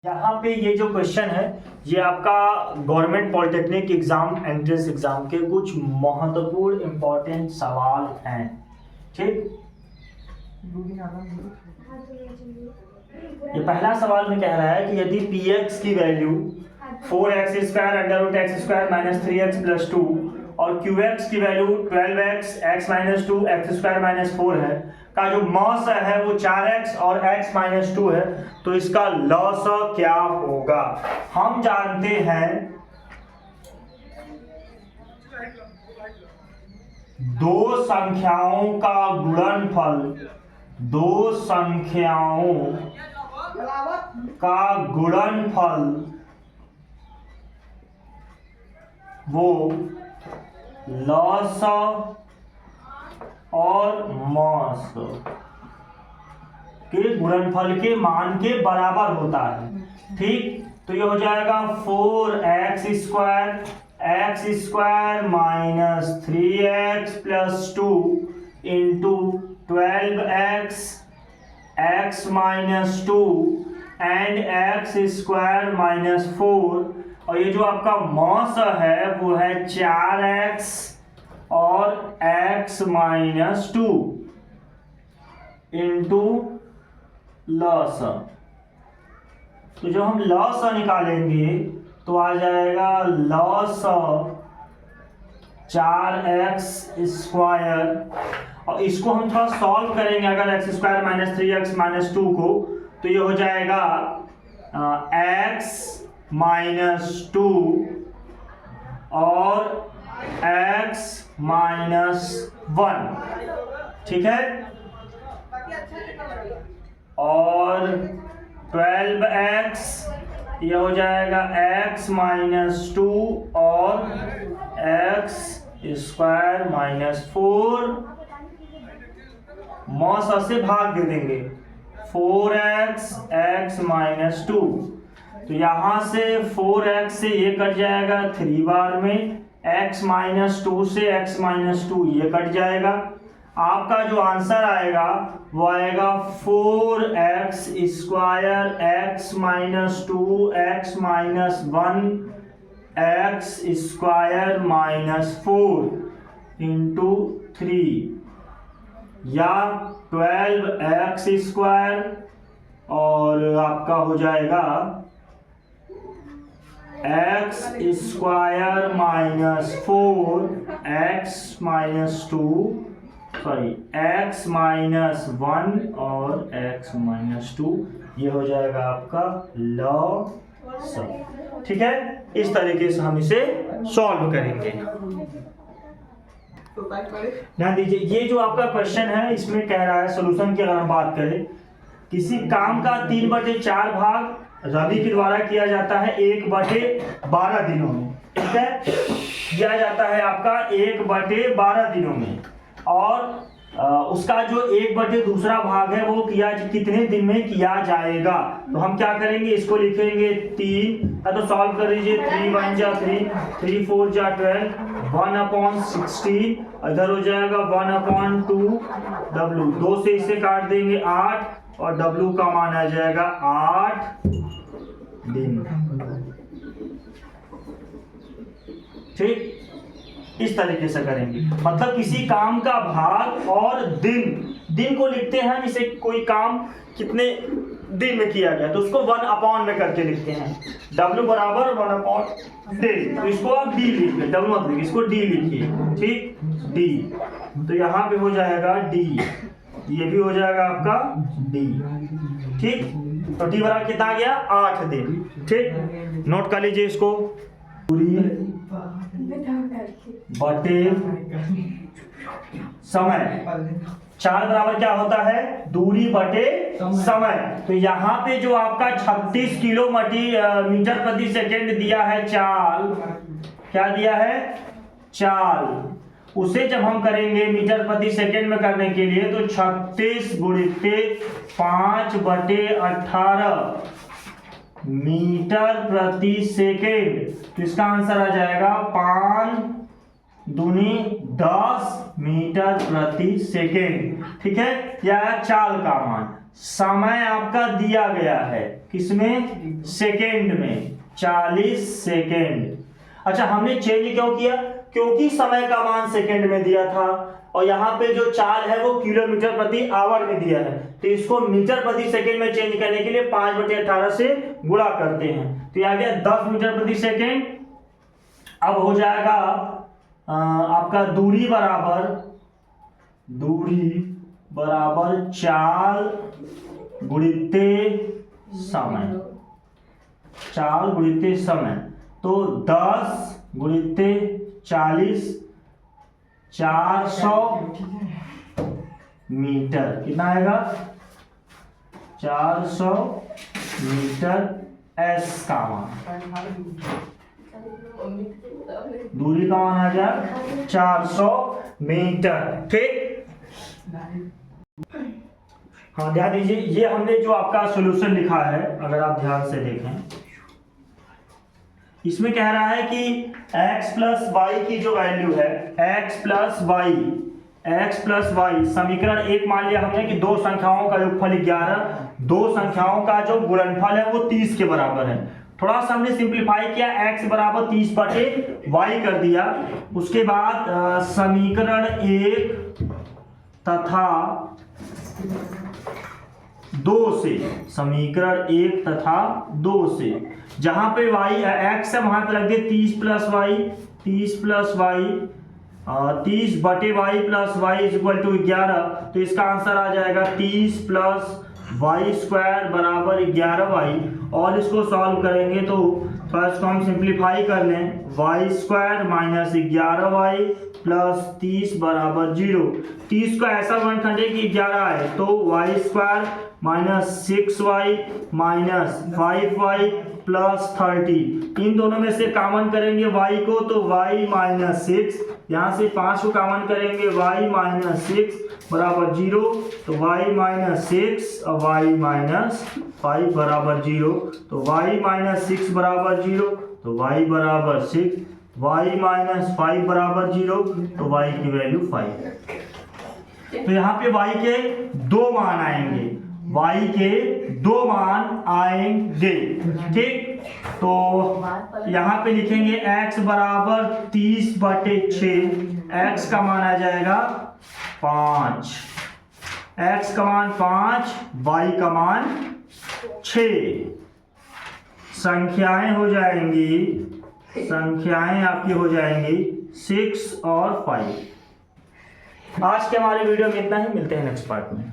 यहाँ पे ये जो क्वेश्चन है ये आपका government polytechnic exam entrance exam के कुछ महत्वपूर्ण इंपॉर्टेंट सवाल हैं। ठीक, ये पहला सवाल में कह रहा है कि यदि px की वैल्यू 4x² under root x square minus 3x plus 2 और qx की वैल्यू 12x x minus 2 x square minus 4 है, का जो मॉस है वो 4x और x माइनस 2 है, तो इसका लॉस क्या होगा। हम जानते हैं दो संख्याओं का गुणनफल, दो संख्याओं का गुणनफल वो लॉस और मॉस के गुणनफल के मान के बराबर होता है। ठीक, तो ये हो जाएगा 4x² minus 3x plus 2 into 12x x minus 2 and x² minus 4, और ये जो आपका मॉस है वो है 4x और x माइनस 2 इंटू लॉस। तो जो हम लॉस निकालेंगे तो आ जाएगा लॉस 4x², और इसको हम थोड़ा सॉल्व करेंगे अगर x² माइनस 3x माइनस 2 को, तो ये हो जाएगा x माइनस 2 और x माइनस 1। ठीक है, और 12x ये हो जाएगा x माइनस 2 और x² माइनस 4, मॉस से भाग दे देंगे 4x x माइनस 2, तो यहां से 4x से ये कट जाएगा 3 बार में, x माइनस 2 से x माइनस 2 ये कट जाएगा। आपका जो आंसर आएगा वो आएगा 4x² x minus 2 x minus 1 x² minus 4 into 3, या 12x² और आपका हो जाएगा x² minus 4 x minus 2 sorry x minus 1 और x माइनस 2, ये हो जाएगा आपका लॉस। ठीक है, इस तरीके से हम इसे सॉल्व करेंगे। ध्यान दीजिए, ये जो आपका क्वेश्चन है इसमें कह रहा है सोल्यूशन की अगर हम बात करें, किसी काम का 3/4 भाग रवि के द्वारा किया जाता है 1/12 दिनों में। ठीक है, किया जाता है आपका 1/12 दिनों में, और उसका जो 1/2 भाग है वो कितने दिन में किया जाएगा। तो हम क्या करेंगे, इसको लिखेंगे 3, तो सॉल्व कर लीजिए। 3 1 जा 3, 3 4 जा 12, 1/16, इधर हो जाएगा 1/2 w, 2 से इसे काट देंगे 8, और w का मान आ जाएगा 8 दिन। ठीक, इस तरीके से करेंगे, मतलब किसी काम का भाग और दिन को लिखते हैं, जैसे कोई काम कितने दिन में किया गया तो उसको 1/, में करके लिखते हैं। w बराबर 1/day, तो इसको आप d लिखिए, w मत लिखिए, इसको d लिखिए। ठीक, d, तो यहाँ पे हो जाएगा d, ये भी हो जाएगा आपका d। ठीक, तो d बराबर कितना आ गया, 8 दिन। ठीक, नोट कर लीजिए इसको, बटे समय, 4 बराबर क्या होता है, दूरी बटे समय। तो यहाँ पे जो आपका 36 किलोमीटर प्रति सेकेंड दिया है चाल, क्या दिया है, चाल, उसे जब हम करेंगे मीटर प्रति सेकेंड में करने के लिए तो 36 × 5/18 मीटर प्रति सेकेंड, तो इसका आंसर आ जाएगा 5 दूनी 10 मीटर प्रति सेकेंड। ठीक है, यह चाल का मान। समय आपका दिया गया है किसमें, सेकेंड में, 40 सेकेंड। अच्छा हमने चेंज क्यों किया, क्योंकि समय का मान सेकेंड में दिया था और यहाँ पे जो चाल है वो किलोमीटर प्रति आवर में दिया है, तो इसको मीटर प्रति सेकेंड में चेंज करने के लिए 5/18 से गुणा करते हैं, तो ये आ गया 10 मीटर प्रति सेकेंड। अब हो जाएगा आपका दूरी बराबर चाल गुणित्ते समय, चाल गुणित्ते समय, तो 10 गुणित्ते 40, 400 मीटर, कितना आएगा 400 मीटर एस का मान, दूरी का मान आ गया 400 मीटर। ठीक, हाँ ध्यान दीजिए, ये हमने जो आपका सॉल्यूशन लिखा है अगर आप ध्यान से देखें, इसमें कह रहा है कि x प्लस वाई की जो वैल्यू है, x प्लस वाई, समीकरण एक मान लिया हमने कि दो संख्याओं का योगफल 11, दो संख्याओं का जो गुणनफल है वो 30 के बराबर है। थोड़ा सा हमने सिंप्लीफाई किया, x बराबर 30/y कर दिया। उसके बाद समीकरण एक तथा दो से जहां पे y x है वहां पे रख दे 30 plus Y, 30/y plus Y is equal to 11, तो इसका आंसर आ जाएगा 30 प्लस वाई स्क्वायर बराबर 11y। और इसको सॉल्व करेंगे तो फर्स्ट को हम सिंप्लीफाई कर लें, Y square minus 11y plus 30 बराबर 0। 30 को ऐसा वर्णखंड है कि 11 है, तो Y square minus 6y minus 5y plus 30, इन दोनों में से कॉमन करेंगे y को, तो y माइनस 6, यहाँ से 5 को कॉमन करेंगे y माइनस 6 बराबर 0, तो y माइनस 6 और y माइनस 5 बराबर 0, तो y माइनस 6 बराबर 0, तो y बराबर 6, y माइनस 5 बराबर 0, तो y की वैल्यू 5। तो यहाँ पे y के दो मान आएंगे, y के दो मान आएंगे। ठीक, तो यहाँ पे लिखेंगे x बराबर 30/6, x का मान आ जाएगा 5, x का मान 5, y का मान 6। संख्याएं हो जाएंगी, संख्याएं आपकी हो जाएंगी 6 और 5। आज के हमारे वीडियो में इतना ही, मिलते हैं नेक्स्ट पार्ट में।